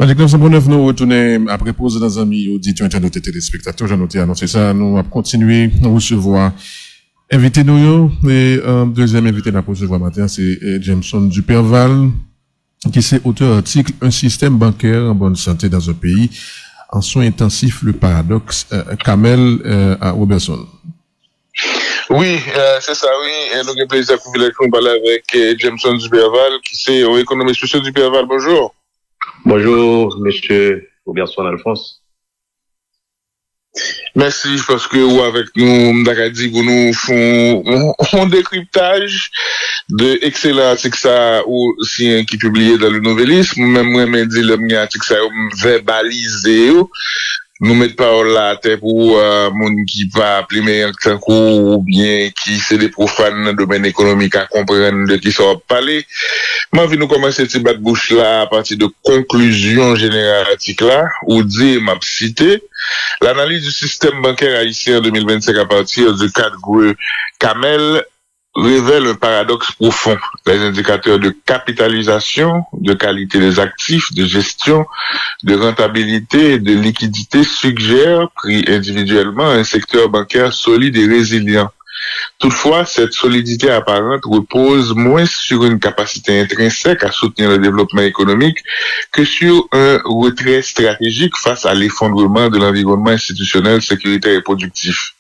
Avec 909, nous retournons après pause dans un milieu auditeur internaute et téléspectateurs. J'ai noté annoncer ça. Nous allons continuer à recevoir invité nous. Et deuxième invité à recevoir matin, c'est Jameson Duperval, qui est auteur article Un système bancaire en bonne santé dans un pays en soins intensifs, le paradoxe. Kamel à Robertson. Oui, c'est ça, oui. Et nous avons plaisir à parler avec Jameson Duperval, qui est économiste. Monsieur Duperval, bonjour. Bonjour, monsieur Robertson Alphonse. Merci, parce que ou avec nous, Dakadi, vous nous font un décryptage de excellent article ça, ou si qui publié dans le Nouvelisme, même moi, me dit le article ça, verbalisé, nous mettre parole là à terre pour monde qui va appeler meilleur ou bien qui c'est des profanes dans le domaine économique à comprendre de qui ça va parler. Moi vi nous commencer cette batte bouche là à partir de conclusion générale article là ou dit m'a cité l'analyse du système bancaire haïtien en 2025 à partir du cadre Kamel révèle un paradoxe profond. Les indicateurs de capitalisation, de qualité des actifs, de gestion, de rentabilité et de liquidité suggèrent, pris individuellement, un secteur bancaire solide et résilient. Toutefois, cette solidité apparente repose moins sur une capacité intrinsèque à soutenir le développement économique que sur un retrait stratégique face à l'effondrement de l'environnement institutionnel, sécuritaire et productif.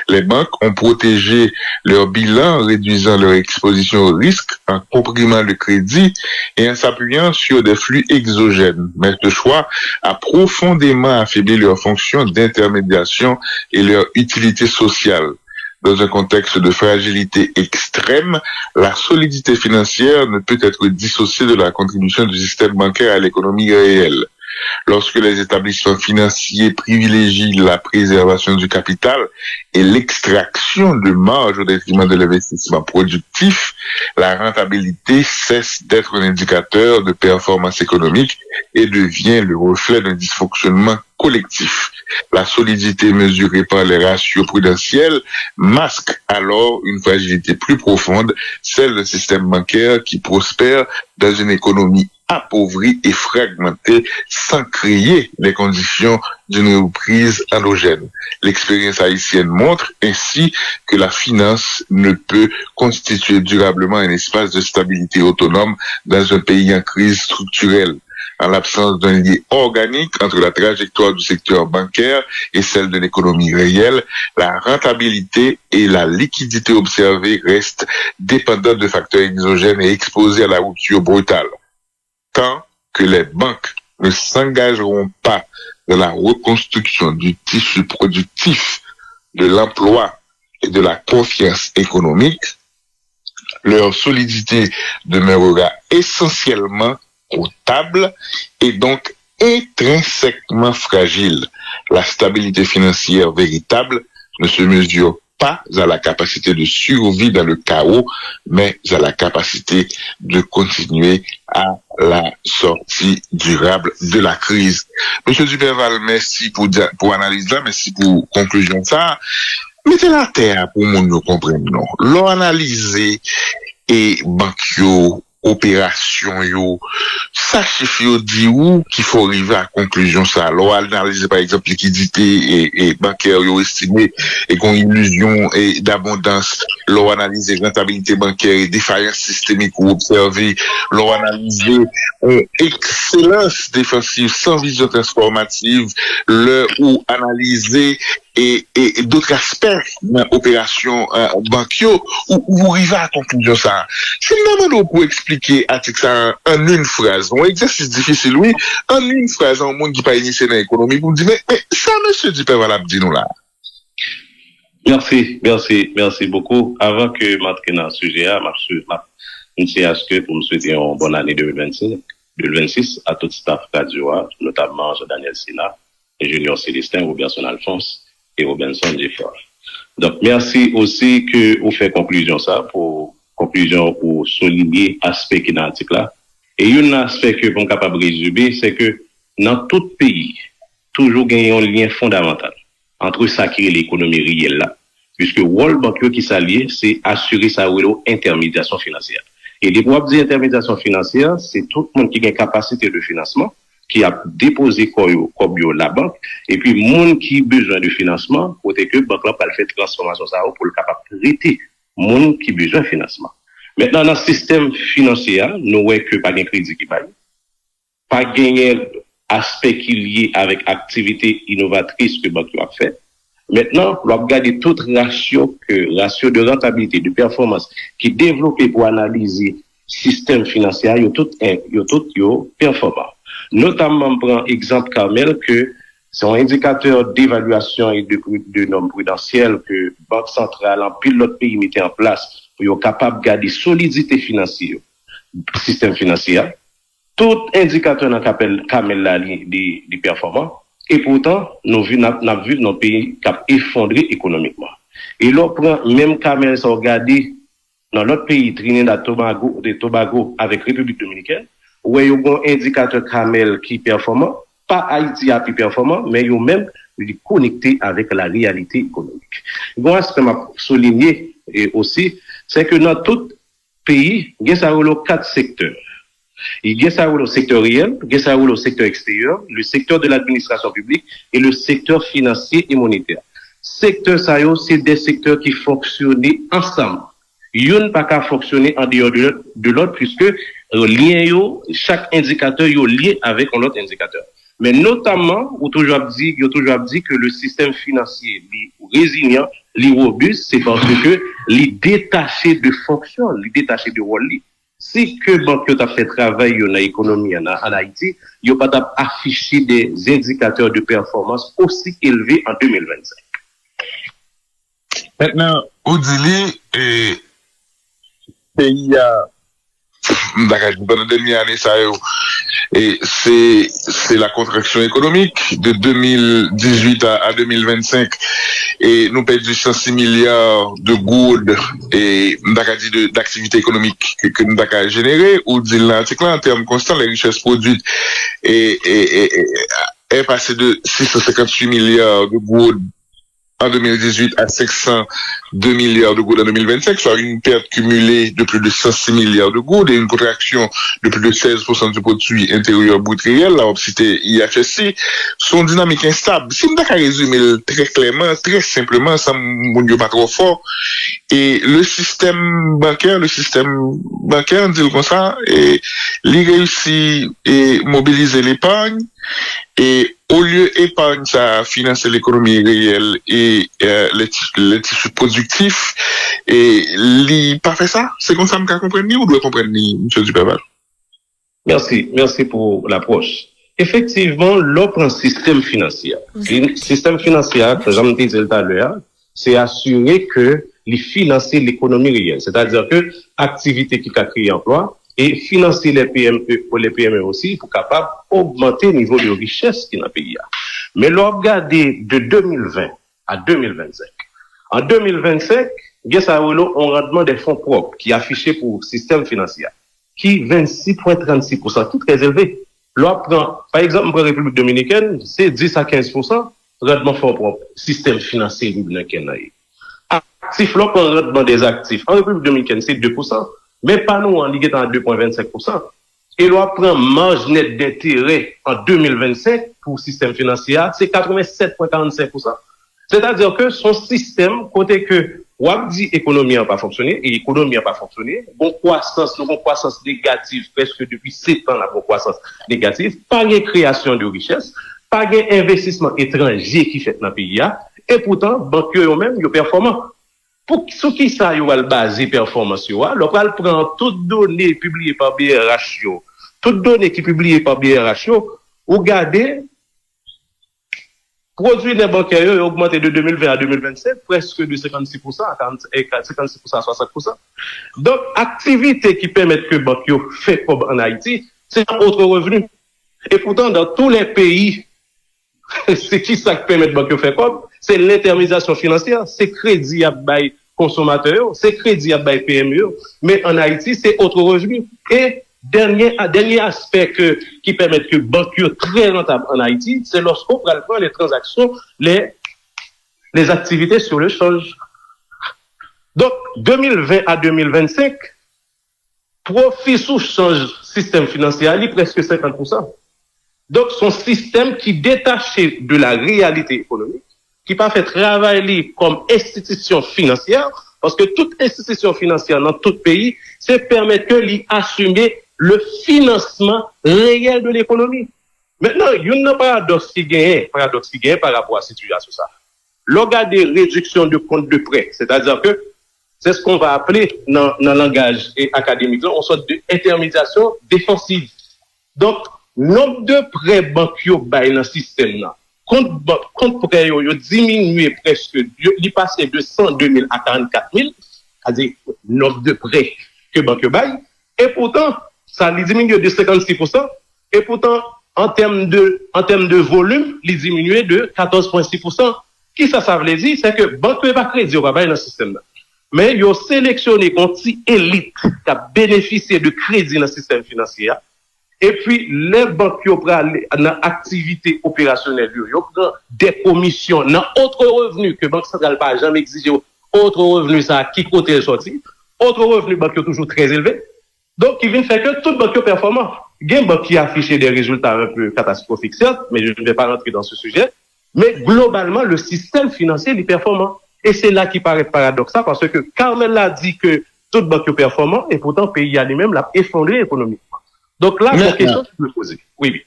Les banques ont protégé leur bilan en réduisant leur exposition au risque, en comprimant le crédit et en s'appuyant sur des flux exogènes. Mais ce choix a profondément affaibli leur fonction d'intermédiation et leur utilité sociale. Dans un contexte de fragilité extrême, la solidité financière ne peut être dissociée de la contribution du système bancaire à l'économie réelle. Lorsque les établissements financiers privilégient la préservation du capital et l'extraction de marge au détriment de l'investissement productif, la rentabilité cesse d'être un indicateur de performance économique et devient le reflet d'un dysfonctionnement collectif. La solidité mesurée par les ratios prudentiels masque alors une fragilité plus profonde, celle d'un système bancaire qui prospère dans une économie appauvrie et fragmentée sans créer les conditions d'une reprise endogène. L'expérience haïtienne montre ainsi que la finance ne peut constituer durablement un espace de stabilité autonome dans un pays en crise structurelle. En l'absence d'un lien organique entre la trajectoire du secteur bancaire et celle de l'économie réelle, la rentabilité et la liquidité observée restent dépendantes de facteurs exogènes et exposées à la rupture brutale. Tant que les banques ne s'engageront pas dans la reconstruction du tissu productif, de l'emploi et de la confiance économique, leur solidité demeurera essentiellement comptable et donc intrinsèquement fragile. La stabilité financière véritable ne se mesure pas à la capacité de survie dans le chaos, mais à la capacité de continuer à la sortie durable de la crise. Monsieur Duperval, merci pour analyse là, merci pour conclusion ça. Mettez la terre pour monde nous comprendre, non. L'on analyser et banque opération yo ça chiffre yo dit où qu'il faut arriver à conclusion ça alors analyser par exemple liquidité et bancaire yo estimé et qu'on illusion et d'abondance leur analyser rentabilité bancaire et défaillance systémique ou observer leur analyser excellence défensive sans vision transformative le ou analyser et d'autres aspects de l'opération bancaire où arriver à conclusion ça. C'est normalement pour expliquer article ça en une phrase. Un exercice difficile, oui, en une phrase, un monde qui pas initié dans l'économie, vous me dites, mais ça, monsieur Duperval a dit nous là. Merci beaucoup. Avant que m'entre dans le sujet, je à ce que pour me souhaiter une bonne année 2026 à tout staff radio, notamment Jean-Daniel Sina, Junior Célestin, Robertson Alphonse et Robinson Jefford. Donc, merci aussi que vous faites conclusion ça pour souligner aspect qui est dans l'article là. Et un aspect que vous capable de résumer, c'est que dans tout pays, toujours il y a un lien fondamental entre ça qui est l'économie réelle là. Puisque World Bank qui s'allie, c'est assurer sa intermédiation financière. Et les problèmes d'intermédiation financière, c'est tout le monde qui a une capacité de financement, qui a déposé comme la banque, et puis monde qui besoin de financement, côté que banque là pas fait transformation ça pour le capable traiter monde qui besoin de financement. Maintenant dans le système financier, nous voyons que pas de crédit qui baille, pas gagner aspect qui est lié avec activité innovatrice que banque a fait. Maintenant, on va regarder tout ratio de rentabilité, de performance qui est développé pour analyser système financier, il y a tout performant. Notamment, prend exemple Carmel que c'est un indicateur d'évaluation et de normes prudentielles que Banque centrale en pile l'autre pays mettait en place pour être capable de garder solidité financière, système financier. Tout indicateur dans Carmel là, des performants. Et pourtant, nous avons vu nos pays qui ont effondré économiquement. Et là, prend même Carmel, ça regardé dans l'autre pays, Trinidad, Tobago, avec République dominicaine, où il y a un indicateur Carmel qui est performant, pas Haïti qui est performant, mais il y a même connecté avec la réalité économique. Bon, ce que je souligner aussi, c'est que dans tout pays, il y a 4 secteurs. Il y a le secteur réel, il y a le secteur extérieur, le secteur de l'administration publique et le secteur financier et monétaire. Secteur ça c'est des secteurs qui fonctionnent ensemble. Il n'y a pas qu'à fonctionner en dehors de l'autre puisque chaque indicateur est lié avec un autre indicateur. Mais notamment, il toujours dit que le système financier est résilient, est robuste, c'est parce que il est détaché de fonction, il est détaché de rôle. Si que banque a fait travail dans l'économie en Haïti, il n'y a pas affiché des indicateurs de performance aussi élevés en 2025. Maintenant, Odili, pays a pendant dernière année ça et c'est la contraction économique de 2018 à 2025 et nous perdons 106 milliards de gouttes et d'activité économique que nous avons généré ou dit l'article en termes constants les richesses produites est passé de 658 milliards de gouttes en 2018 à 502 milliards de gouttes en 2025, soit une perte cumulée de plus de 106 milliards de gouttes et une contraction de plus de 16% du produit intérieur brut réel, là, on cité IHSI, sont dynamiques instables. Si on a résumé très clairement, très simplement, ça ne pas trop fort, et le système bancaire, on dit comme ça, et il réussit et mobiliser l'épargne, et au lieu d'épargne, ça finance l'économie réelle et les tissus productifs. Et il pas fait ça. C'est comme ça que je comprends ou doit comprendre, M. Duperval? Merci pour l'approche. Effectivement, l'offre un système financier. Le système financier, comme je disais tout à l'heure, c'est assurer que il finance l'économie réelle. C'est-à-dire que activité qui a créé emploi, et financer les PME pour les PME aussi pour capable augmenter le niveau de richesse qui dans le pays. Mais regardez de 2020 à 2025. En 2025, il y a un rendement des fonds propres qui est affiché pour le système financier, qui est 26,36%, tout très élevé. Là, par exemple, pour la République dominicaine, c'est 10 à 15% rendement fonds propres, système financier dominicain. Actif, là, pour le rendement des actifs, en République dominicaine, c'est 2%. Mais pas nous, en Ligue à 2,25%. Et l'on prend marge nette d'intérêt en 2025 pour le système financier, c'est 87,45%. C'est-à-dire que son système, côté que, on dit économie n'a pas fonctionné, et l'économie n'a pas fonctionné, bon croissance négative, presque depuis 7 ans, la croissance négative, pas de création de richesse, pas d'investissement étranger qui fait dans le pays, et pourtant, banquiers eux-mêmes, ils sont performants. Pour ce qui ça y va le baser performance yo, local prend toutes données publiées par BRH yo, toutes données qui publiées par BRH yo, ou garder produit des bancaires ont augmenté de 2020 à 2027 presque de 56% à 56% à 60%. Donc activité qui permettent que banque yo fait comme en Haïti, c'est un autre revenu. Et pourtant dans tous les pays c'est qui ça qui permet de banque faire comme c'est l'intermédiation financière, c'est crédit à bail consommateur, c'est crédit à bail PME, mais en Haïti c'est autre revenu. Et dernier aspect qui permet que banque très rentable en Haïti, c'est lorsqu'on prend les transactions, les activités sur le change. Donc 2020 à 2025, profit sous change système financier, il est presque 50%. Donc, son système qui détaché de la réalité économique, qui pas fait travailler comme institution financière, parce que toute institution financière dans tout pays, c'est permettre que l'y assumer le financement réel de l'économie. Maintenant, il y a un paradoxe qui gagne par rapport à cette situation. L'organe de réduction de compte de prêt, c'est-à-dire que c'est ce qu'on va appeler dans le langage académique, là, on sorte d'intermédiation défensive. Donc, nombre de prêts bancaires dans le système, là, compte prêt, il a diminué presque, il est passé de 102 000 à 44 000, c'est-à-dire nombre de prêts que banque bail, et pourtant, ça a diminué de 56%, et pourtant, en termes de volume, il a diminué de 14,6%. Qui ça veut dire? C'est que banque pas crédit, on va pas dans le système là. Mais ils ont sélectionné une petite élite qui a bénéficié de crédit dans le système financier. Et puis, les banques qui ont pris dans l'activité opérationnelle, ils ont pris des commissions dans autres revenus que la Banque centrale n'a jamais exigé, autres revenus, ça qui côté sorti, autres revenus banques toujours très élevés. Donc, il vient faire que toute banque est performante. Il y a une banque qui a affiché des résultats un peu catastrophiques, certes, mais je ne vais pas rentrer dans ce sujet. Mais globalement, le système financier est performant. Et c'est là qui paraît paradoxal, parce que Carmel a dit que toute banque est performante, et pourtant, le pays a lui-même l'a effondré économiquement. Donc là, c'est une question que je peux poser. Oui.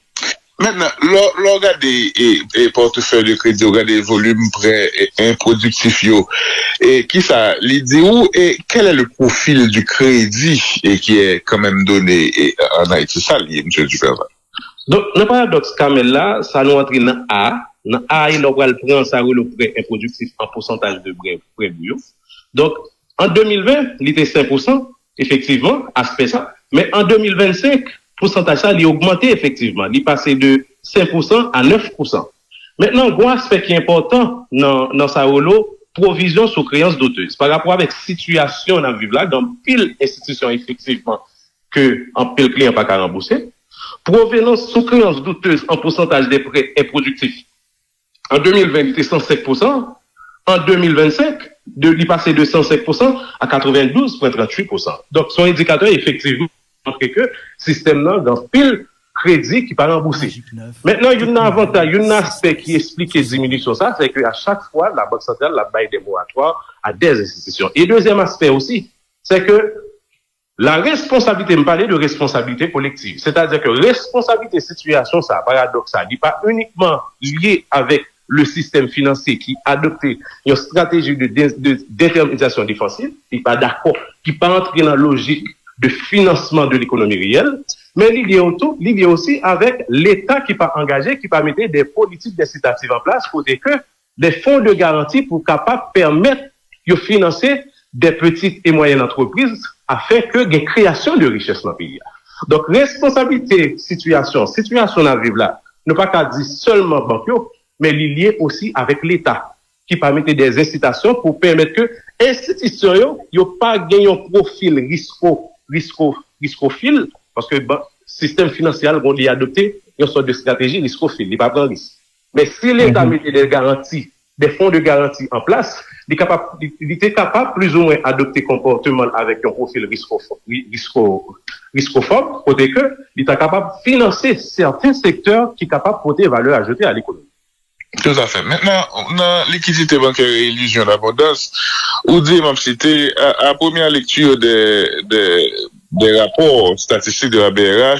Maintenant, l'organe des portefeuilles de crédit, l'organe des volumes prêts et improductifs, et qui ça, l'idée où, et quel est le profil du crédit et qui est quand même donné en Haïti, ça, lié, M. Duperval. Donc, le paradoxe, Carmel là, ça nous entraîne dans A. Dans A, il aura le prêt, ça le prêt improductif en pourcentage de prêt bio. Donc, en 2020, il était 5%, effectivement, aspect ça. Mais en 2025, pourcentage ça, il a augmenté effectivement. Il est passé de 5% à 9%. Maintenant, un aspect qui est important dans sa rolo, provision sous créance douteuse. Par rapport avec situation dans vivre là, dans pile institution effectivement, que en pile client pas qu'à rembourser. Provenance sous créance douteuse en pourcentage des prêts improductifs. En 2020, il était 105%. En 2025, il est passé de 105% à 92,38%. Donc, son indicateur, effectivement, montre que le système là, dans pile crédit qui pas remboursé. Maintenant, il y a un avantage, il y a un aspect qui explique la diminution ça, c'est qu'à chaque fois, la Banque centrale la baille des moratoires à des institutions. Et deuxième aspect aussi, c'est que la responsabilité, me parler de responsabilité collective. C'est-à-dire que responsabilité situation, ça, paradoxal, n'est pas uniquement lié avec le système financier qui a adopté une stratégie de déterminisation défensive, qui n'est pas d'accord, qui n'est pas entré dans la logique de financement de l'économie réelle, mais il y a aussi avec l'État qui pas engagé, qui pas mettre des politiques d'incitative en place pour que des fonds de garantie pour capable permettre de financer des petites et moyennes entreprises afin que des créations de richesse dans le pays. Donc, responsabilité, situation à vivre là, ne pas qu'à dire seulement banquier, mais lié aussi avec l'État qui permet des incitations pour permettre que institutions n'ont pas gagné un profil riscophile, parce que le système financier on a adopté une sorte de stratégie riscophile, il ne pas prendre risque. Mais si l'État mettait des garanties, des fonds de garantie en place, il était capable plus ou moins d'adopter comportement avec un profil riscophobe, pour que il était capable de financer certains secteurs qui sont capables de porter valeur ajoutée à l'économie. Tout à fait. Maintenant, dans liquidité bancaire et illusion d'abondance, ou dit, même cité, à première lecture des rapports statistiques de la BRH,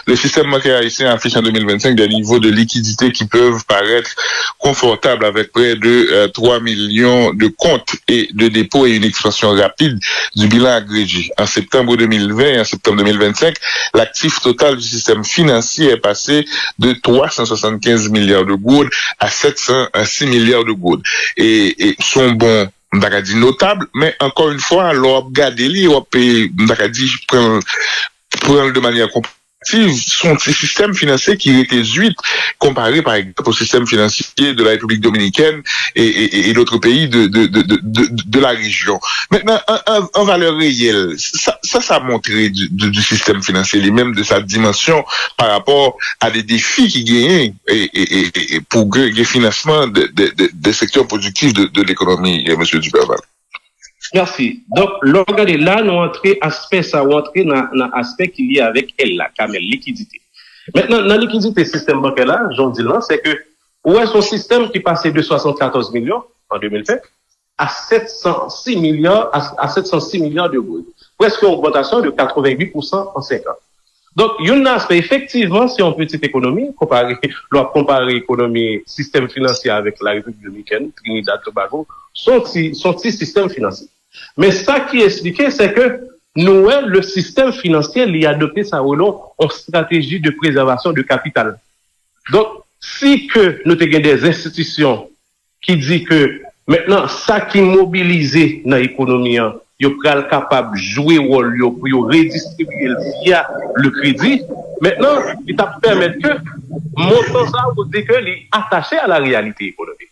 le système bancaire haïtien affiche en 2025 des niveaux de liquidité qui peuvent paraître confortables avec près de 3 millions de comptes et de dépôts et une expansion rapide du bilan agrégé. En septembre 2020 et en septembre 2025, l'actif total du système financier est passé de 375 milliards de gourdes à 706 milliards de gourdes. Et sont bons dit notable, mais encore une fois, alors regardez-les, on peut prendre de manière comparative son système financier qui était réduit comparé par exemple au système financier de la République dominicaine et d'autres pays de la région. Maintenant, en valeur réelle, ça montré du système financier lui-même, de sa dimension par rapport à des défis qui gagnent et pour le financement des secteurs productifs de l'économie, M. Duperval. Merci. Donc, regardez là, nous entrons aspect, ça, nous entrons dans l'aspect qui est lié avec elle, la Carmel, liquidité. Maintenant, dans la liquidité système bancaire là, j'en dis là, c'est que, où est son système qui passait de 74 millions en 2020 à 706 milliards, à 706 milliards de gouttes. Presque une augmentation de 88% en 5 ans. Donc, il y a un aspect, effectivement, si on petite économie, comparer l'économie, système financier avec la République dominicaine, Trinidad, Tobago, son petit système financier. Mais ça qui est expliqué, c'est que nous, le système financier, il a adopté sa relon en stratégie de préservation de capital. Donc, si que nous avons des institutions qui disent que maintenant, ça qui mobilisé dans l'économie, ils sont capables de jouer rôle pour redistribuer via le crédit. Maintenant, il permet que montant ça vous dit que est attaché à la réalité économique.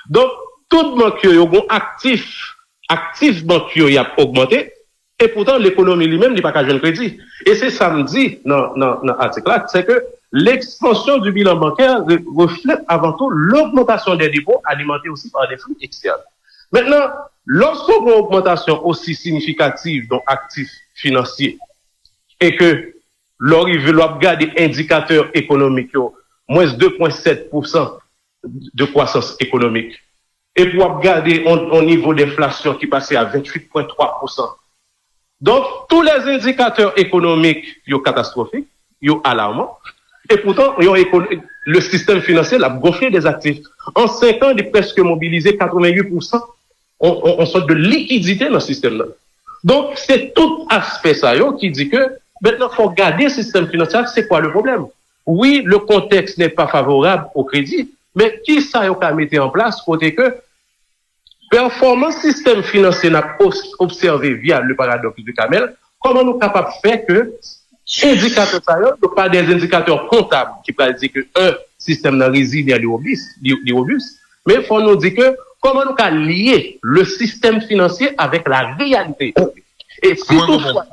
Donc, tout banquier actif banquier a augmenté et pourtant l'économie lui-même n'est pas qu'à jeune crédit. Et c'est ça me dit dans l'article là, c'est que l'expansion du bilan bancaire reflète avant tout l'augmentation des dépôts alimentés aussi par des flux externes. Maintenant, lorsqu'on a une augmentation aussi significative dans actifs financiers et que l'on regarde des indicateurs économiques, moins 2,7% de croissance économique, et pour regarder au niveau d'inflation qui passait à 28,3%. Donc, tous les indicateurs économiques sont catastrophiques, sont alarmants, et pourtant, le système financier a gonflé des actifs. En 5 ans, il a presque mobilisé 88% en sorte de liquidité dans le système-là. Donc, c'est tout aspect ça qui dit que maintenant, il faut garder le système financier. C'est quoi le problème? Oui, le contexte n'est pas favorable au crédit, mais qui ça a mis en place côté que performance système financier n'a observé via le paradoxe du Camel, comment nous sommes capables de faire que indicateurs ça ne pas des indicateurs comptables qui peuvent dire que un système résilient est robuste, mais il faut nous dire que comment nous pouvons lier le système financier avec la réalité. Et si toutefois,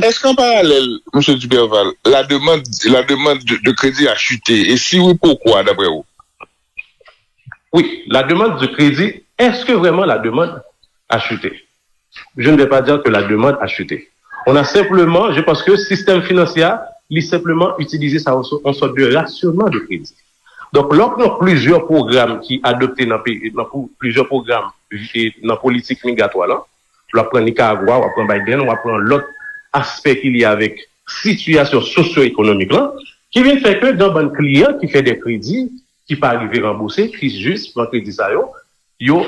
est-ce qu'en parallèle, M. Duberval, la demande de crédit a chuté? Et si oui, pourquoi, d'après vous? Oui, la demande de crédit, est-ce que vraiment la demande a chuté? Je ne vais pas dire que la demande a chuté. On a simplement, je pense que le système financier, il simplement utilisé ça en sorte de rationnement de crédit. Donc, lorsqu'on a plusieurs programmes qui adoptés dans plusieurs programmes dans la politique migratoire, là, on va prendre Nicaragua, on va prendre Biden, on va prendre l'autre aspect qu'il y a avec situation socio-économique, là, qui vient faire que dans un client qui fait des crédits, qui pas arriver à rembourser, qui juste pour crédit ça, yo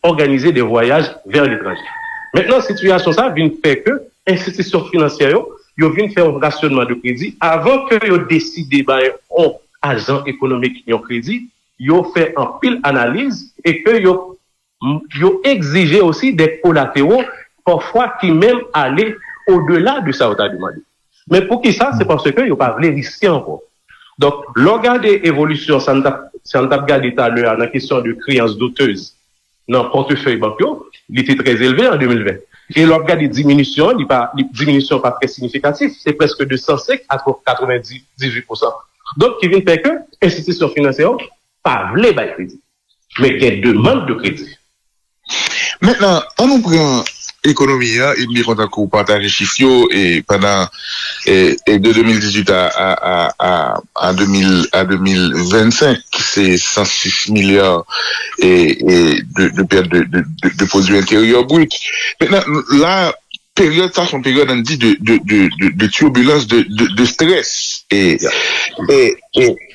organiser des voyages vers l'étranger. Maintenant, situation ça vient faire que institutions financières, yo viennent faire un rationnement de crédit avant que yo décide un agent économique qui a crédit, yo fait un pile analyse et que yo exige aussi des collatéraux parfois qui même aller au-delà de ça au demandé. Mais pour qui ça, c'est parce que yo pas voulu risquer encore. Donc, l'organe d'évolution, ça n'a pas regardé tout à l'heure, la question de créances douteuses dans le portefeuille bancaire, il était très élevé en 2020. Et l'organe de diminution, diminution pas très significative, c'est presque de 105 à 98%. Donc, qui vient faire que l'institution financière pas voulu bailler crédit, mais il y a une demande de crédit. Maintenant, on nous prend l'économie, il me content qu'on partage les chiffres et pendant et de 2018 à 2025, c'est 106 milliards de perte de produits intérieurs bruts. Maintenant, la période, ça, c'est une période, on dit, de turbulence, de stress. Et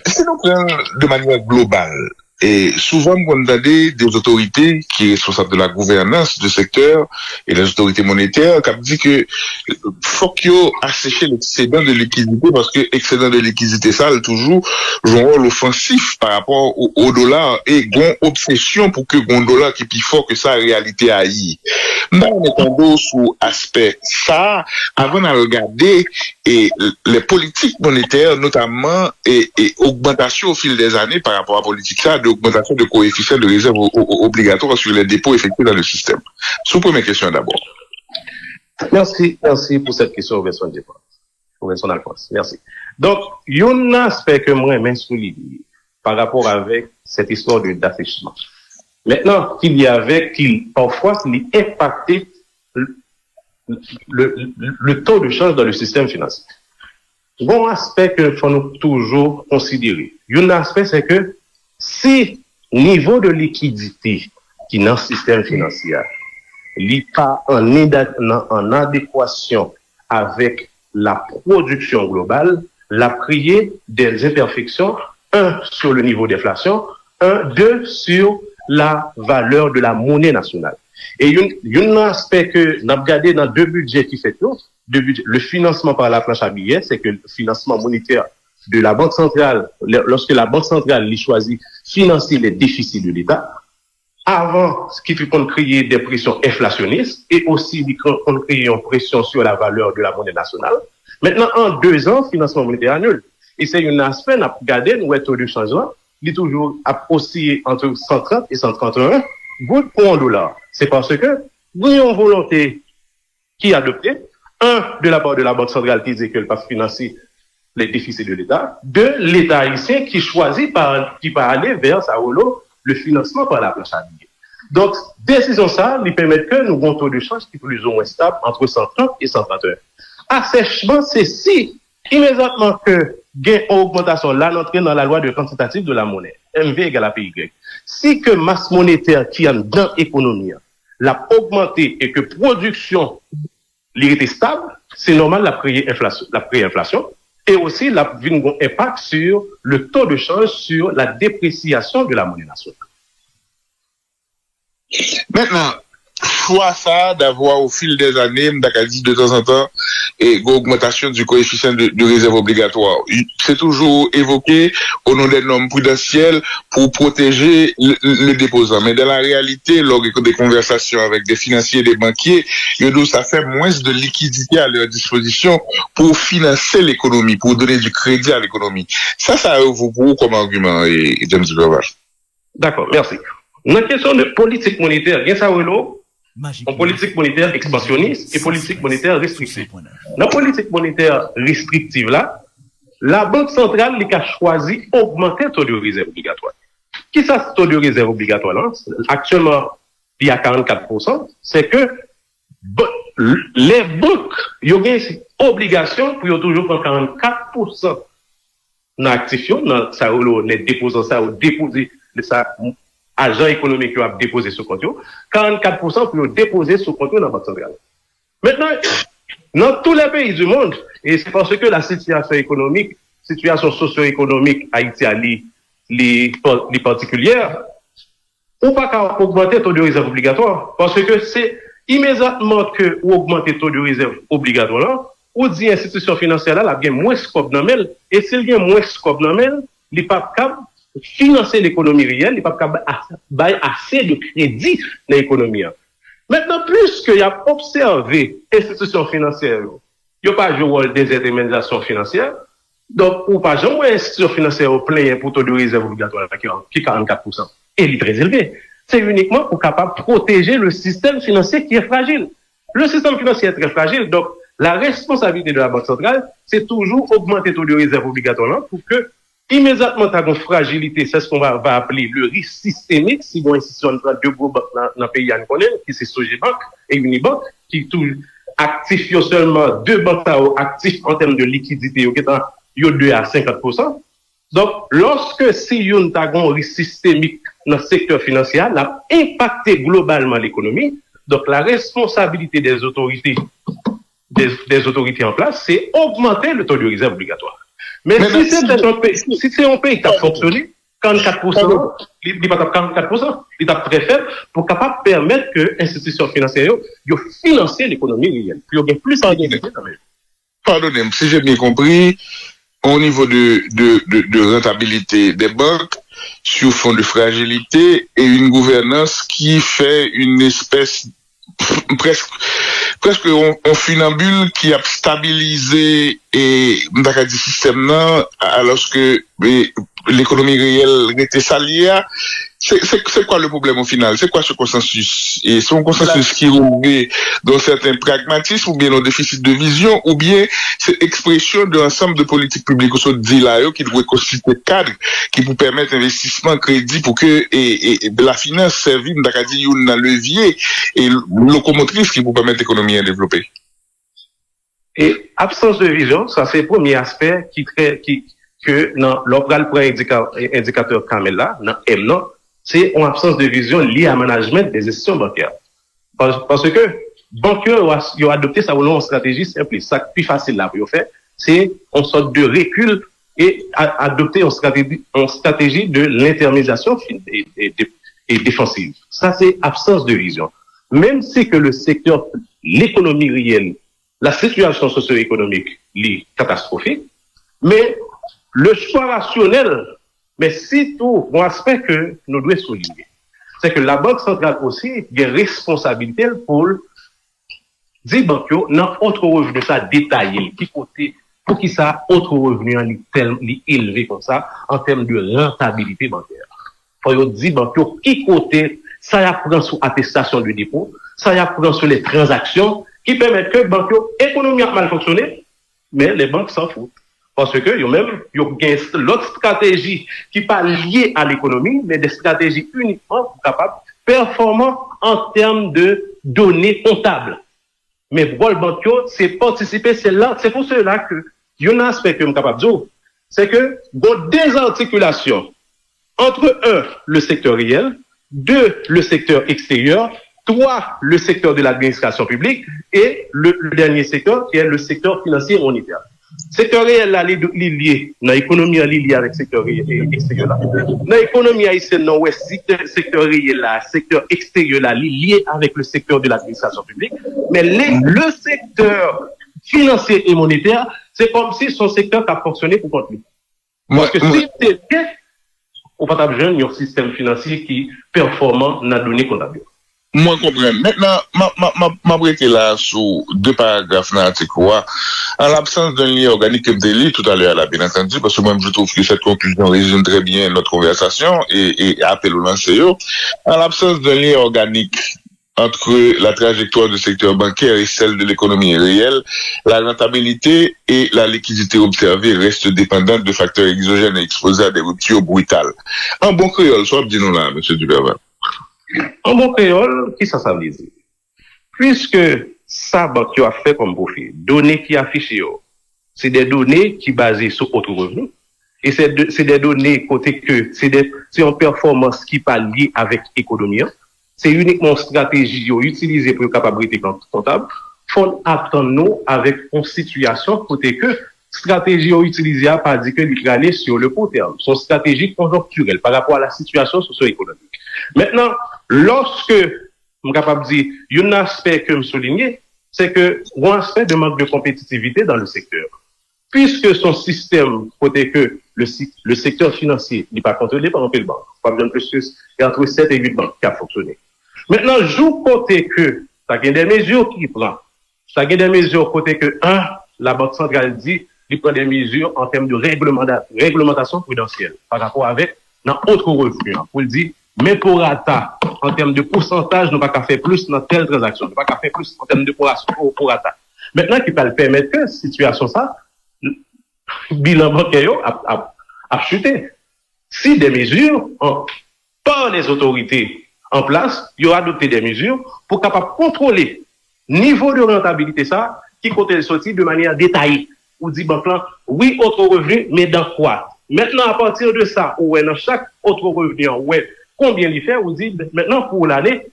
si nous prenons de manière globale, et souvent, on a des autorités qui sont responsables de la gouvernance du secteur et les autorités monétaires qui dit que faut qu'il y ait asséché l'excédent de liquidité parce que l'excédent de liquidité, ça, toujours joue un rôle offensif par rapport au dollar et une obsession pour que le dollar qui est plus fort que ça, en réalité, aille. Nous, on est tombé sous aspect ça, avant de regarder et les politiques monétaires, notamment, et augmentation au fil des années par rapport à la politique ça, d'augmentation de coefficient de réserve obligatoire sur les dépôts effectués dans le système. Sous première question d'abord. Merci pour cette question, Vincent Départ. Vincent Alphonse. Merci. Donc, il y a un aspect que moi, je souligner par rapport avec cette histoire d'affichement. Maintenant, qu'il y avait, parfois, il impactait le taux de change dans le système financier. bon aspect que faut nous toujours considérer. Un aspect, c'est que si niveau de liquidité qui est dans le système financier n'est pas en adéquation avec la production globale, la prier des imperfections, un, sur le niveau d'inflation, deux, sur la valeur de la monnaie nationale. Et un aspect que nous avons regardé dans deux budgets qui fait tout, le financement par la planche à billets, c'est que le financement monétaire de la Banque centrale, lorsque la Banque centrale choisit financer les déficits de l'État, avant, ce qui fait qu'on crée des pressions inflationnistes et aussi qu'on crée une pression sur la valeur de la monnaie nationale. Maintenant, en 2 ans, financement monétaire annule. Et c'est un aspect, nous avons regardé, nous avons taux de changement, il est toujours oscillé entre 130 et 131 gouttes pour $1. C'est parce que nous avons une volonté qui est adoptée, de la part de la Banque centrale qui dit qu'elle va financer les déficits de l'État, l'État haïtien qui choisit qui va aller vers le financement par la planche à billets. Donc, décision ça, lui permet que nous avons un taux de change qui est plus ou moins stable entre 130 et 131. Assèchement, c'est si, immédiatement que gain augmentation, là, l'entrée dans la loi de quantitative de la monnaie, MV égale à PY. Si que masse monétaire qui est dans l'économie, l'a augmenté et que production l'était stable, c'est normal la pré-inflation, et aussi la un impact sur le taux de change, sur la dépréciation de la monnaie nationale. Maintenant, choix ça d'avoir au fil des années, m'daka dit de temps en temps, et augmentation du coefficient de réserve obligatoire. C'est toujours évoqué au nom des normes prudentielles pour protéger le déposant. Mais dans la réalité, lors des conversations avec des financiers et des banquiers, ça fait moins de liquidité à leur disposition pour financer l'économie, pour donner du crédit à l'économie. Ça vaut pour vous comme argument, et James Glover. D'accord, merci. Dans la question de politique monétaire, il y a ça en politique monétaire expansionniste et politique monétaire restrictive. Dans la politique monétaire restrictive, là, la Banque centrale a choisi d'augmenter le taux de réserve obligatoire. Qui ça, ce taux de réserve obligatoire là? Actuellement, il y a 44%. C'est que les banques, ils ont une obligation pour toujours prendre 44% dans l'actif, dans ça, les déposants, ça, ou déposer ça. Agent économique qui a déposé sur compte, 44% pour déposer sur compte dans la Banque centrale. Maintenant, dans tous les pays du monde, et c'est parce que la situation économique, situation socio-économique haïtienne est particulière, on ne peut pas augmenter le taux de réserve obligatoire, parce que c'est immédiatement que vous augmentez le taux de réserve obligatoire là, ou dit institution financière là, il y a moins de scope dans elle, et s'il y a moins de scope dans elle, il n'est pas capable financer l'économie réelle, il n'est pas capable de assez de crédit dans l'économie. Maintenant, plus qu'il y a observé institutions financières, il n'y a pas de rôle des intermédiations financières, donc, ou pas jamais institutions financières au plein pour taux de réserve obligatoire qui est 44%. Et il est très élevé. C'est uniquement pour capable de protéger le système financier qui est fragile. Le système financier est très fragile, donc la responsabilité de la Banque centrale, c'est toujours augmenter le taux de réserve obligatoire pour que immédiatement, tu as une fragilité, c'est ce qu'on va appeler le risque systémique. Si vous institution de deux gros banques dans le pays, qui c'est Sogebank et Unibank, qui touchent actifs, seulement 2 banques actifs en termes de liquidité, qui sont 2 à 50%. Donc, lorsque si vous avez un risque systémique dans le secteur financier, ça a impacté globalement l'économie. Donc, la responsabilité des autorités en place, c'est augmenter le taux de réserve obligatoire. Mais si c'est un pays qui a fonctionné, 44%, il n'est pas 44%, il est très faible pour capable permettre que l'institution financière finance l'économie réelle. Puis il y a plus de liquidité quand même. Pardonnez-moi, si j'ai bien compris, au niveau de rentabilité des banques, sur fond de fragilité et une gouvernance qui fait une espèce presque on funambule qui a stabilisé et le système alors que l'économie réelle était salie. C'est quoi le problème au final? C'est quoi ce consensus? Et c'est un consensus qui est dans certains pragmatismes ou bien un déficit de vision ou bien c'est l'expression d'un ensemble de politiques publiques au dit là qui doit constituer cadre qui pour permettre investissement crédit pour que et la finance servir un levier et locomotrice qui vous permettre l'économie à développer. Et absence de vision, ça c'est le premier aspect que dans l'opéral pour indicateur Kamel là, dans M non, c'est une absence de vision liée à management des institutions bancaires. Parce que banquiers ont adopté ça une stratégie simple. Ça plus facile là pour faire, c'est une sorte de recul et adopter une stratégie de l'intermédiation et défensive. Ça c'est absence de vision. Même si que le secteur, l'économie réelle, la situation socio-économique est catastrophique, mais le choix rationnel, mais surtout, un aspect que nous devons souligner, c'est que la Banque centrale aussi a une responsabilité pour dire banquiers, dans autre revenu, ça détaillé, qui côté, pour qui ça, autre revenu, est élevé comme ça, en termes de rentabilité bancaire. Faut dire banquiers, qui côté, ça y apprend sur attestation de dépôt, ça y apprend sur les transactions, qui permettent que banquiers, économie a mal fonctionné, mais les banques s'en foutent. Parce que ils ont l'autre stratégie qui n'est pas liée à l'économie, mais des stratégies uniquement capables, performantes en termes de données comptables. Mais le rôle banquier, c'est participer, c'est pour cela que il y a un aspect que je suis capable de dire, c'est que il y a des articulations entre le secteur réel, 2, le secteur extérieur, 3, le secteur de l'administration publique et le dernier secteur qui est le secteur financier et monétaire. Secteur réel là, lié dans l'économie lié avec secteur extérieur là. Dans l'économie haïtienne non ouest, secteur réel là, secteur extérieur là, lié avec le secteur de l'administration publique, mais le secteur financier et monétaire, c'est comme si son secteur a fonctionné pour compte lui. Parce que si c'est bien, on va pas besoin d'un système financier qui performant dans la donnée comptable. Moi, je comprends. Maintenant, ma break là sous 2 paragraphes dans l'article 3. En l'absence d'un lien organique comme délit, tout à l'heure, là, bien entendu, parce que moi, je trouve que cette conclusion résume très bien notre conversation et appelle au lancer. En l'absence d'un lien organique entre la trajectoire du secteur bancaire et celle de l'économie réelle, la rentabilité et la liquidité observée restent dépendantes de facteurs exogènes et exposés à des ruptures brutales. En bon créole, soit dis-nous là, M. Duberval. En bon créole, qui ça veut dire? Puisque ça, banque a fait comme profil, données qui affichent, c'est des données qui basées sur autre revenu. Et c'est des données côté que c'est une performance qui pas liée avec l'économie. C'est uniquement une stratégie utilisée pour la capacité comptable. Faut attendre nous avec une situation côté que stratégie utilisée à pas dire que aller sur le court terme. Son stratégie conjoncturelle par rapport à la situation socio-économique. Maintenant, lorsque je suis capable de dire, il y a un aspect que je souligne, c'est que il y a un aspect de manque de compétitivité dans le secteur. Puisque son système, côté que le secteur financier n'est pas contrôlé par un peu de banque, pas besoin de plus, il y a entre 7 et 8 banques qui a fonctionné. Maintenant, joue côté que, ça y a des mesures qui prend. Ça y a des mesures côté que, la Banque centrale dit, il prend des mesures en termes de réglementation prudentielle par rapport avec, dans autre revenu. Pour le dire, mais pour rata, en termes de pourcentage, nous pas qu'à faire plus dans telle transaction, nous pas qu'à faire plus en termes de pour rata. Maintenant, qui peut le permettre que, situation ça, bilan bancaire a chuté. Si des mesures, par les autorités en place, il y aura adopté des mesures pour capable contrôler niveau de rentabilité ça, qui compte le sortir de manière détaillée. Ou dit, bon plan, oui, autre revenu, mais dans quoi? Maintenant, à partir de ça, ouais, dans chaque autre revenu, ouais, combien il fait, vous dites, maintenant, pour l'année,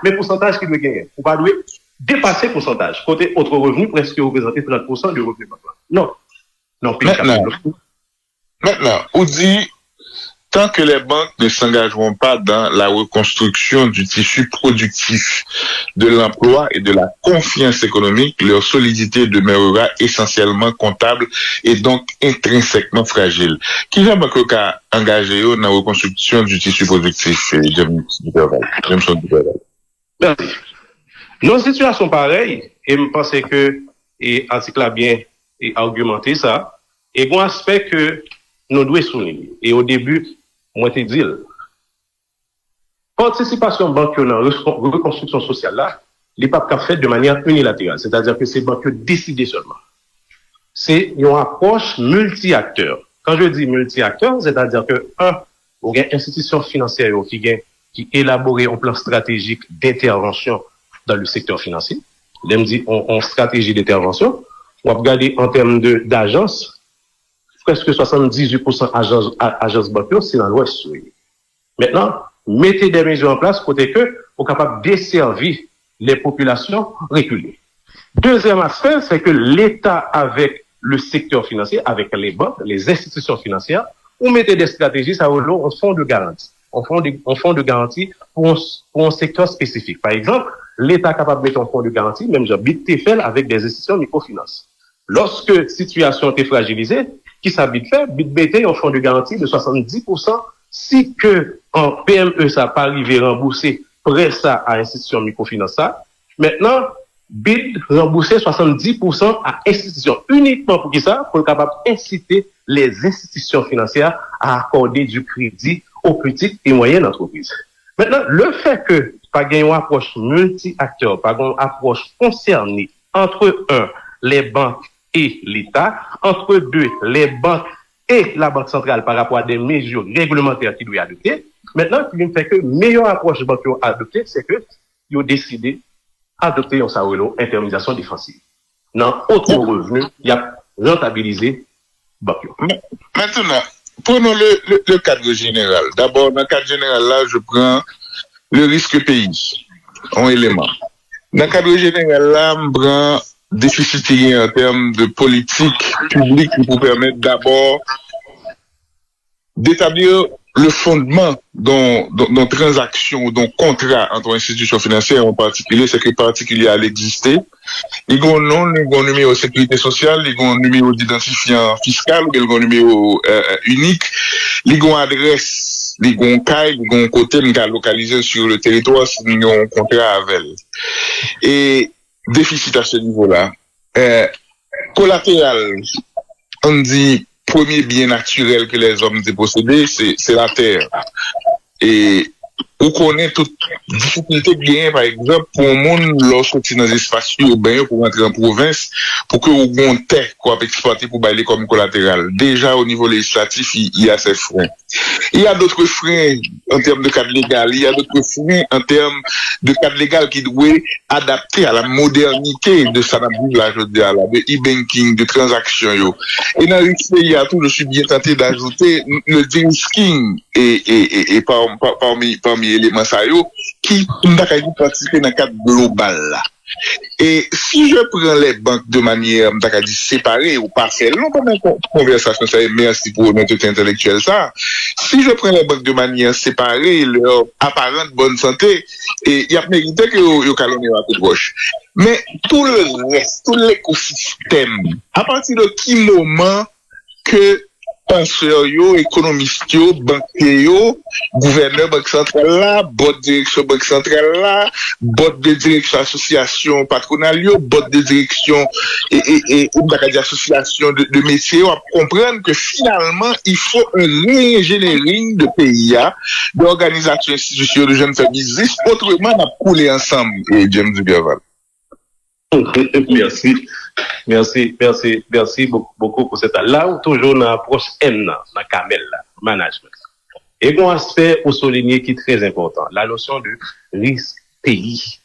mais pourcentage qu'il doit gagner. Vous ne pouvez dépasser pourcentage. Côté autre revenu, presque représenter 30% du revenu. Non. Non, Maintenant, on dit, tant que les banques ne s'engageront pas dans la reconstruction du tissu productif, de l'emploi et de la confiance économique, leur solidité demeurera essentiellement comptable et donc intrinsèquement fragile. Qui va banque engagé dans la reconstruction du tissu productif, Jameson Duberval? Merci. Nos situations pareilles, et je pense que, et l'article a bien argumenté ça, et un aspect que nous devons souligner. Et au début, moi, je te dis, participation bancaire dans la reconstruction sociale là, n'est pas faite de manière unilatérale. C'est-à-dire que c'est banquier décidé seulement. C'est une approche multi-acteurs. Quand je dis multi-acteurs, c'est-à-dire que, il y a une institution financière qui élabore un plan stratégique d'intervention dans le secteur financier. Là, me dit, on stratégie d'intervention. on va regarder en termes d'agence, presque 78% agence bancaire, c'est dans l'Ouest. Maintenant, mettez des mesures en place côté que pour capable de desservir les populations reculées. Deuxième aspect, c'est que l'État avec le secteur financier, avec les banques, les institutions financières, ou mettez des stratégies, ça va en fonds de garantie. En fonds de garantie pour un secteur spécifique. Par exemple, l'État est capable de mettre un fonds de garantie, même genre BITFL avec des institutions microfinance. Lorsque situation est fragilisée, qui s'habite faire, BIT un fonds de garantie de 70%, si que en PME ça pas arrivé rembourser prêt ça à institution microfinance ça, maintenant BID rembourser 70% à institution uniquement pour qui ça, pour être capable d'inciter les institutions financières à accorder du crédit aux petites et moyennes entreprises. Maintenant, le fait que pas une approche multi-acteurs, pas une approche concernée entre les banques et l'État, entre deux, les banques et la Banque centrale par rapport à des mesures réglementaires qui doivent adopter. Maintenant, ce qui fait que meilleure approche bancaire adoptée, c'est que ils ont décidé d'adopter une intermédiation défensive. Dans autre revenu, il y a rentabilisé bancaire. Maintenant, prenons le cadre général. D'abord, dans le cadre général, là, je prends le risque pays, en élément. Dans le cadre général, là, je prends déficit en termes de politique publique pour permettre d'abord d'établir le fondement dans transaction, dans contrat entre institutions financières en particulier, c'est que particulier à l'exister. Ils ont nom, ils ont numéro de sécurité sociale, ils ont numéro d'identifiant fiscal, ils ont numéro unique, ils ont adresse, ils ont caille, ils ont côté localisé sur le territoire si ils ont un contrat avec elle. Et déficit à ce niveau-là. Collatéral, on dit premier bien naturel que les hommes dépossédés, c'est la terre. Et on connaît toute difficulté de gagner, par exemple, pour un monde, lorsqu'on est dans des espaces urbains, pour rentrer en province, pour que on ait terre qu'on exploiter pour bailler comme collatéral. Déjà, au niveau législatif, il y a ces freins. Il y a d'autres freins en termes de cadre légal. Il y a d'autres freins en termes de cadre légal qui doit adapter à la modernité de ça, là, je veux dire, de e-banking, de transactions. Et dans le pays, je suis bien tenté d'ajouter le de-risking et parmi les éléments ça qui nous participer dans le cadre global là. Et si je prends les banques de manière séparée ou partielle, non pas une conversation, ça merci pour notre intellectuel ça. Si je prends les banques de manière séparée, leur apparente bonne santé, et il y a mérité que yo calomnie à toute gauche. Mais tout le reste, tout l'écosystème, à partir de quel moment que penseurs yo, économistes yo, banquiers yo, gouverneur banque centrale là, board direction banque centrale là, board de direction association patronale yo, board de direction et association de métiers yo, à comprendre que finalement il faut un re-engineering de pays d'organisation institutionnelle de jeunes familles, autrement on a coulé ensemble et James Duberval. Merci beaucoup pour cette là où toujours dans l'approche M dans Camel management. Et un aspect pour souligner qui est très important, la notion de risque pays.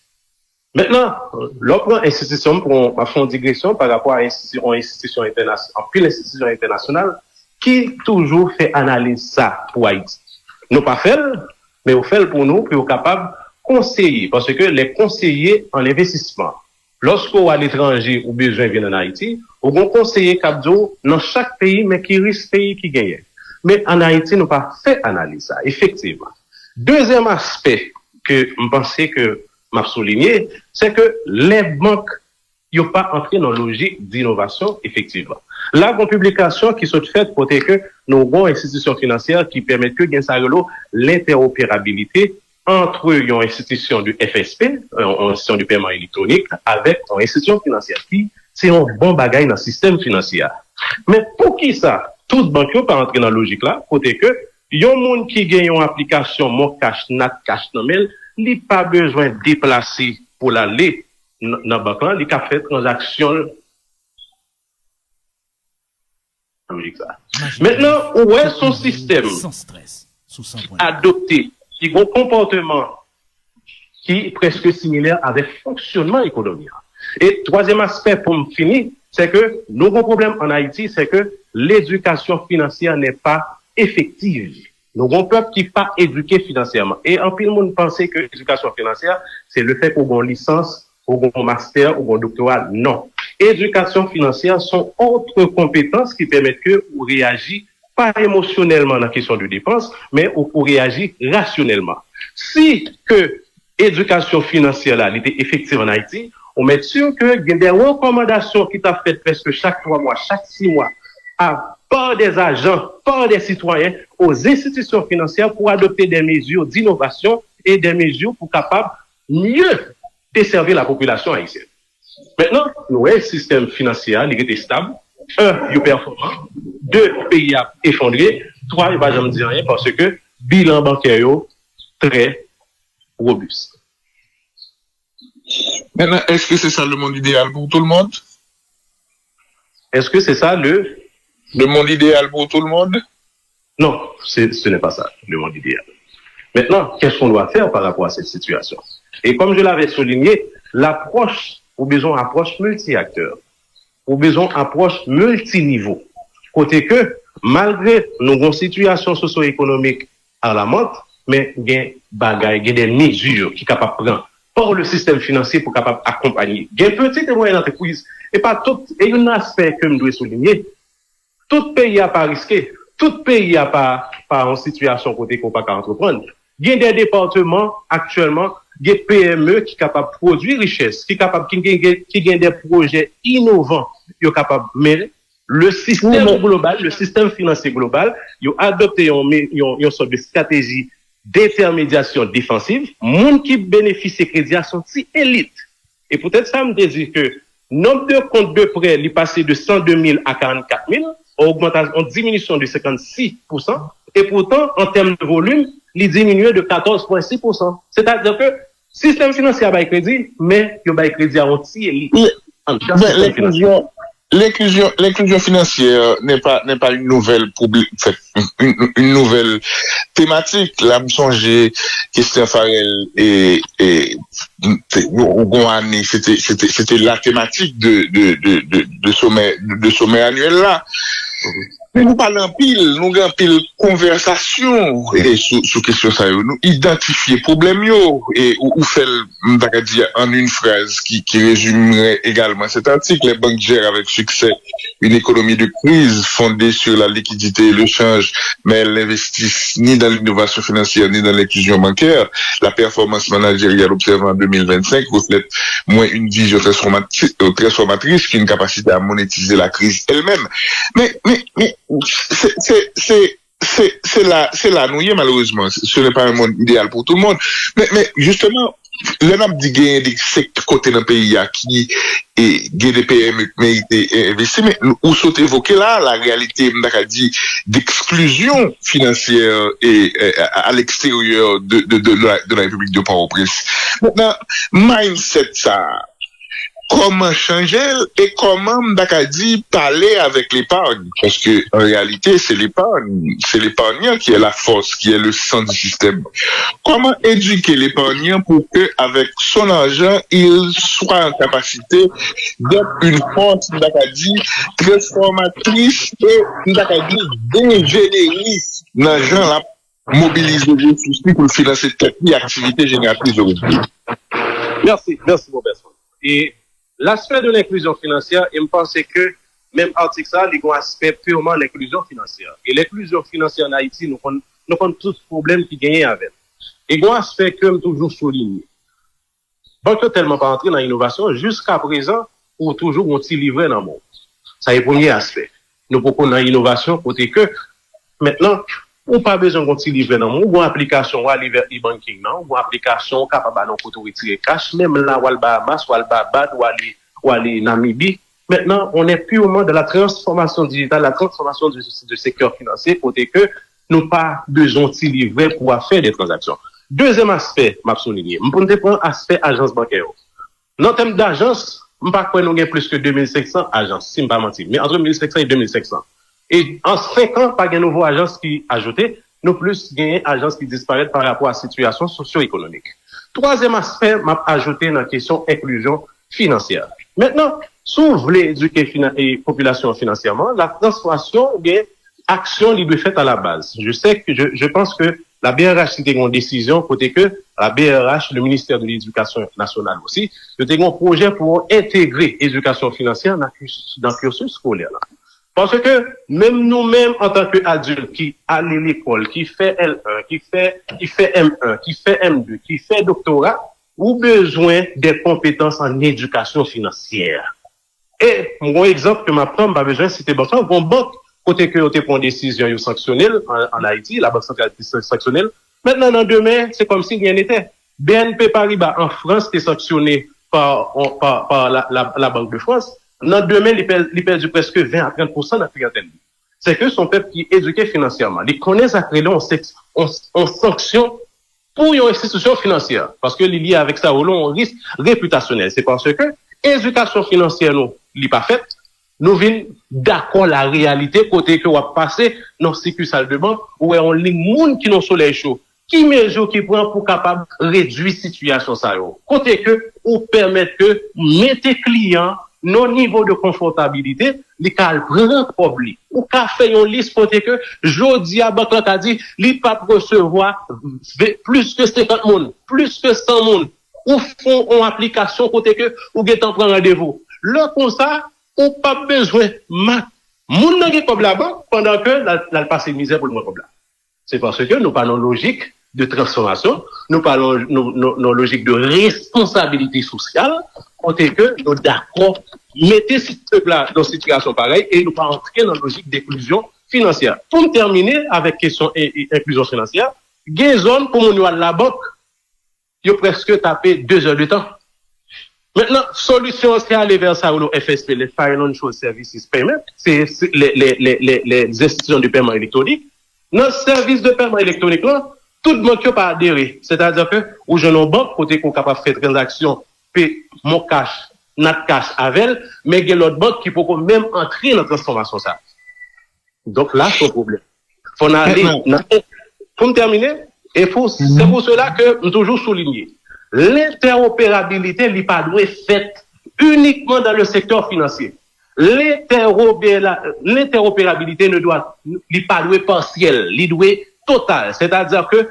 Maintenant, l'autre institution pour faire une digression par rapport à une institution internationale, en plus l'institution internationale qui toujours fait analyse ça pour Haïti. Nous pas fait, mais on fait pour nous, pour être capable de conseiller, parce que les conseillers en investissement, lorsqu'on à l'étranger ou besoin vient en Haïti, on va conseiller Capdo dans chaque pays, mais qui risque pays qui gagne. Mais en Haïti, nous pas fait analyse ça, effectivement. Deuxième aspect que je pensais que m'a souligné, c'est que les banques n'ont pas entré dans la logique d'innovation, effectivement. Là, une publication qui sont faites pour que nous avons une institution financière qui permet que l'interopérabilité entre une institution du FSP, une institution du paiement électronique, avec une institution financière qui, c'est un bon bagage dans le système financier. Mais pour qui ça? Toutes banques n'ont pas entré dans la logique là, pour que, il y a un monde qui gagne une application Mon Cash, Nat Cash, Nomel, il n'a pas besoin de déplacer pour l'aller dans la banque là, il a fait transaction. Maintenant, où est son système adopté, qui a un comportement qui est presque similaire avec le fonctionnement économique. Et troisième aspect pour me finir, c'est que nos gros problèmes en Haïti, c'est que l'éducation financière n'est pas effective. Nous avons un peuple qui n'est pas éduqué financièrement. Et en plus, le monde pense que l'éducation financière, c'est le fait qu'on a une licence, qu'on a un master, ou un doctorat. Non. Éducation financière sont autres compétences qui permettent que vous réagissez pas émotionnellement dans la question de dépenses, mais vous réagissez rationnellement. Si que éducation financière là, elle était effective en Haïti, on met sûr que il y a des recommandations qui t'a faites presque chaque 3 mois, chaque 6 mois, par des agents, par des citoyens, aux institutions financières pour adopter des mesures d'innovation et des mesures pour capable mieux desservir la population haïtienne. Maintenant, nous avons un système financier qui est stable. 1, il est performant. 2, le pays a effondré. 3, il ne va jamais dire rien parce que bilan bancaire est très robuste. Maintenant, est-ce que c'est ça le monde idéal pour tout le monde? Est-ce que c'est ça le monde idéal pour tout le monde? Non, ce n'est pas ça, le monde idéal. Maintenant, qu'est-ce qu'on doit faire par rapport à cette situation? Et comme je l'avais souligné, l'approche, ou besoin d'approche multi-acteurs, ou besoin d'approche multiniveau. Côté que, malgré nos situations socio-économiques à la menthe, mais il y a des mesures qui sont capables de prendre par le système financier pour capable accompagner. Il y a une petite et moyenne entreprise. Et pas tout, et un aspect que je dois souligner, tout pays n'a pas risqué, tout pays n'a pas en situation côté qu'on pas entreprendre. Il y a des départements actuellement, des PME qui sont capables de produire richesse, qui ont des projets innovants, qui sont capables de mêler. Le système global, le système financier global, ils ont adopté une sorte de stratégie d'intermédiation défensive. Monde qui bénéficie de crédit sont si élites. Et peut-être ça me dit que nombre de comptes de prêt, il est passé de 102 000 à 44 000, en diminution de 56%, et pourtant, en termes de volume, il diminue de 14,6%. C'est-à-dire que le système financier a bail crédit, mais il a crédit à anti-élite. L'inclusion financière n'est pas une nouvelle une nouvelle thématique. Là, me songer Christian Farel et Gouani, c'était la thématique de sommet annuel là. Mais nous parlons pile, nous avons pile conversation et sur question ça, nous identifier problème yo et ou faire en une phrase qui résumerait également cet article. Les banques gèrent avec succès une économie de crise fondée sur la liquidité et le change, mais elles n'investissent ni dans l'innovation financière ni dans l'inclusion bancaire. La performance managériale observée en 2025 reflète moins une vision transformatrice qu'une capacité à monétiser la crise elle-même. Mais c'est là nous malheureusement, ce n'est pas un monde idéal pour tout le monde, mais justement l'on a dit qu'il y a des côtés dans le pays qui et des PME mérité investir, mais où sont évoqués là la réalité d'exclusion financière et à l'extérieur de la République de Port-au-Prince. Maintenant, mindset ça, comment changer et comment Mbakadi parler avec l'épargne, parce que en réalité c'est l'épargnant qui est la force, qui est le sang du système. Comment éduquer l'épargnant pour que avec son argent il soit en capacité d'être une force Mbakadi transformatrice et Mbakadi d'ingénierie l'argent là mobiliser les ressources pour financer toute activité génératrice de revenus. Merci mon personne. Et l'aspect de l'inclusion financière, il me pense que même article ça, il y a un aspect purement l'inclusion financière. Et l'inclusion financière en Haïti, nous avons tous les problèmes qui gagnent avec. Et il y a un aspect que je toujours souligné. Banque tellement pas entrer dans l'innovation, jusqu'à présent, ou toujours on s'y livrer dans le monde. Ça est le premier aspect. Nous pouvons dans l'innovation, côté que maintenant, on n'a pas besoin de s'y livrer dans le monde, ou une application, ou à e-banking, ou une application capable de retirer cash, même là, ou à Bahamas, ou à Bad, ou à Namibie. Maintenant, on est purement de la transformation digitale, la transformation du secteur financier, côté que nous pas besoin de s'y livrer pour faire des transactions. Deuxième aspect, m'a souligné, je vais prendre l'aspect agence bancaire. En termes d'agence, je ne sais pas nous avons plus que 2500 agences, si je ne pas mentir, mais entre 1500 et 2500. Et en 5 ans, pas de nouveau agence qui ajoutée, nous plus gagné agences qui disparaissent par rapport à la situation socio-économique. Troisième aspect, m'a ajouté dans la question inclusion financière. Maintenant, si vous voulez éduquer la population financièrement, la transformation, bien, action libre faite à la base. Je pense que la BRH, c'était une décision, côté que la BRH, le ministère de l'Éducation nationale aussi, c'était un projet pour intégrer l'éducation financière dans le cursus scolaire. Là. Parce que même nous-mêmes, en tant qu'adultes qui allons à l'école, qui fait L1, qui fait M1, qui fait M2, qui fait doctorat, ou besoin des compétences en éducation financière. Et mon exemple que ma prendre, pas besoin de citer bon banque, côté que tu prend une décision sanctionnelle en Haïti, la banque centrale sanctionnelle. Maintenant, dans demain, c'est comme si rien n'était. BNP Paribas en France est sanctionné par la Banque de France. Dans demain, il perd presque 20 à 30% de la clientèle. C'est que son peuple qui est éduqué financièrement. Ils connaissent à créer en sanction pour une institution financière. Parce que il y a avec ça un risque réputationnel. C'est parce que l'éducation financière, nous, n'est pas faite. Nous venons d'accord la réalité, côté que on va passer dans le salle de banque, où on ligne monde qui n'ont soleil chaud. Qui mesure qui prend pour capable réduire situation ça yo. Côté que, ou permettre que, mettez clients, nos niveaux de confortabilité, les cas prendre public. Ou qu'a fait une liste côté que, jodi à banque a dit, li pas recevoir plus que 50 monde, plus que 100 monde. Ou font une application côté que, ou get en prend rendez-vous. Là, comme ça, ou pas besoin, moun nan gen comme la banque, pendant que la passe misère pour le monde comme là. C'est parce que nous parlons logique de transformation, nous parlons nos logique de responsabilité sociale, côté que nous d'accord, mettez ce peuple-là dans une situation pareille et nous pas entrer dans la logique d'inclusion financière. Pour me terminer avec question inclusion financière, il y a une zone pour nous à la banque, il y a presque tapé 2 heures de temps. Maintenant, solution, c'est aller vers ça, le FSP, les Financial Services Payment, c'est les institutions de paiement électronique. Dans le service de paiement électronique, là, tout le monde peut pas adhérer. C'est-à-dire que, où j'ai une banque, côté qu'on est capable de faire transaction, payer mon cash, notre cash avec elle, mais il y a l'autre banque qui peut même entrer dans la transformation ça. Donc là, c'est un problème. Faut aller, pour me terminer, c'est pour cela que nous toujours souligner. L'interopérabilité n'est pas faite uniquement dans le secteur financier. L'interopérabilité ne doit pas être partielle, elle doit être totale. C'est-à-dire que,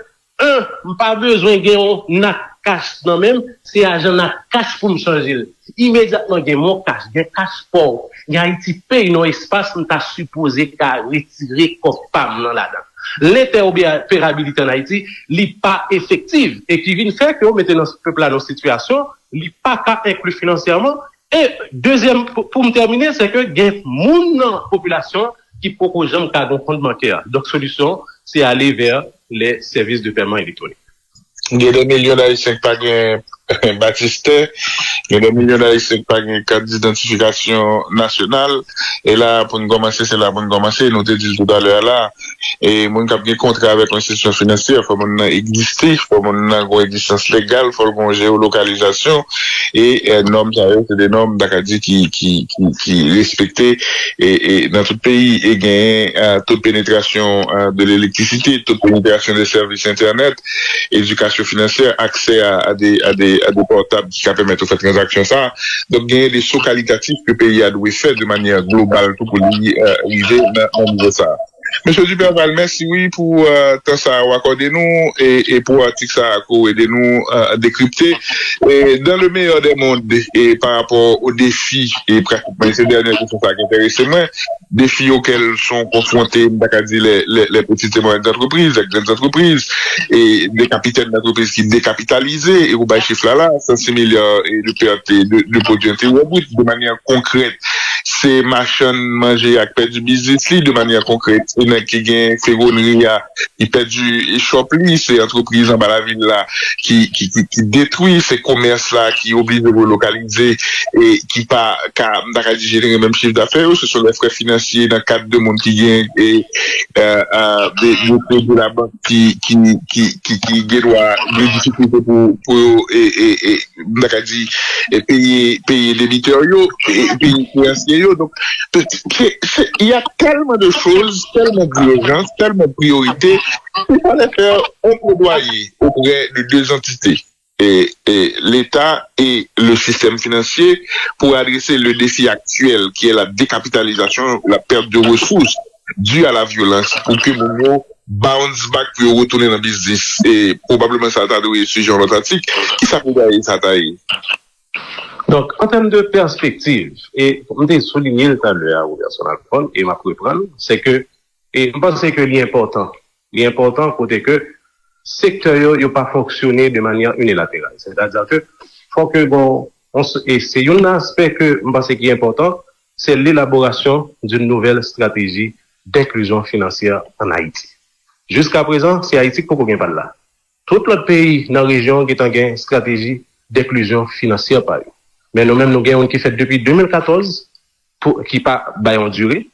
pas besoin de cash non même, c'est agent na cash pour me changer. Immédiatement, il y a mon cash, il y a cash fort, il y a un petit pays dans l'espace, on t'a supposé qu'à retirer comme femme dans là-dedans. L'interopérabilité en Haïti n'est pas effective et qui vient faire que vous mettez dans ce peuple-là dans cette situation, n'est pas qu'à inclure financièrement. Et deuxième, pour me terminer, c'est que il y a une population qui propose un compte bancaire. Donc, solution, c'est aller vers les services de paiement électronique. Il y a des millions d'Haïtiens qui n'ont pas Baptiste, il y a des millions d'Haïtiens qui n'ont pas de carte d'identification nationale. Et là, pour nous commencer, c'est là pour nous commencer. Nous te disons tout à l'heure là. Et nous avons un contrat avec l'institution financière. Il faut qu'on existe, il faut qu'on ait une existence légale, il faut qu'on ait une géolocalisation. Et normes, c'est des normes d'Acadie qui respectent et dans tout le pays et gagnent taux de pénétration de l'électricité, taux de pénétration des services Internet, éducation financière, accès à des portables qui permettent de faire transaction ça. Donc, il y a des sauts qualitatifs que le pays a dû faire de manière globale pour arriver dans niveau ça. Monsieur Duperval, merci oui pour tant ça accorder nous et pour article ça aider nous décrypter et dans le meilleur des mondes et par rapport aux défis et pratiquement ces dernières questions qui intéressent moi, défis auxquels sont confrontés les petites et moyennes entreprises, les grandes entreprises et des capitaines d'entreprises qui décapitalisés et au bas chiffre là 106 milliards et de pertes de produits intérieurs bruts de manière concrète. C'est machines manger avec perd du business de manière concrète. Il y a qui gagne ferronnerie qui perd du shop c'est entreprise en bas la ville là qui détruit ces commerces là qui oblige de relocaliser et qui pas d'accueillir générer même chiffre d'affaires. Ce sont les frais financiers dans le cadre de monde qui gagne et de la banque qui doit des difficultés pour payer débiteurs et payer financiers. Donc, il y a tellement de choses, tellement d'urgence, tellement de priorités, il fallait faire un plaidoyer auprès de deux entités. l'État et le système financier pour adresser le défi actuel qui est la décapitalisation, la perte de ressources due à la violence pour que nous bounce back pour retourner dans le business. Et probablement ça t'a donné ce genre d'article. Qui ça peut dire ça t'a dit? Donc, en termes de perspective, et on a souligné le temps de la personne et ma reprendre, c'est que, et je pense que l'important, côté que, secteur n'a pas fonctionné de manière unilatérale. C'est-à-dire que, faut que et c'est un aspect que je pense qui est important, c'est l'élaboration d'une nouvelle stratégie d'inclusion financière en Haïti. Jusqu'à présent, c'est Haïti qui ne pas là. Tout l'autre pays dans la région qui a une stratégie d'inclusion financière par eux. Mais nous-mêmes, nous avons qui fait depuis 2014, qui pas en durée,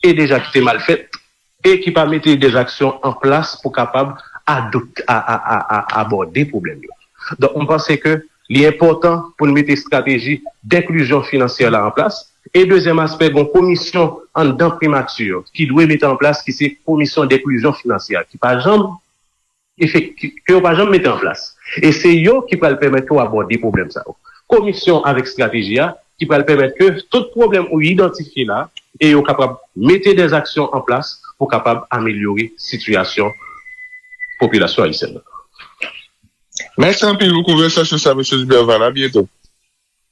et déjà qui était mal fait, et qui pas mettre des actions en place pour capable aborder les problèmes. Donc, on pense que l'important pour nous mettre une stratégie d'inclusion financière là en place. Et deuxième aspect, une commission en dedans primature qui doit mettre en place, qui c'est commission d'inclusion financière, qui pas jamais mettre en place. Et c'est eux qui va permettre d'aborder les problèmes ça. Commission avec stratégie qui va permettre que tout problème ou identifié là et est capable de mettre des actions en place pour capable améliorer la situation population haïtienne. Merci un peu pour la conversation, ça, M. Duberval. À bientôt.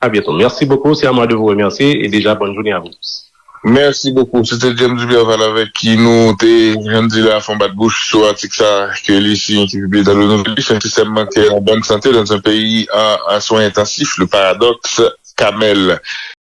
À bientôt. Merci beaucoup. C'est à moi de vous remercier et déjà bonne journée à vous tous. Merci beaucoup. C'était James Duberval avec qui nous avons dit la fond de bouche sur l'article que ici qui publie dans le nouvel un système bancaire en bonne santé dans un pays à soins intensifs, le paradoxe Kamel.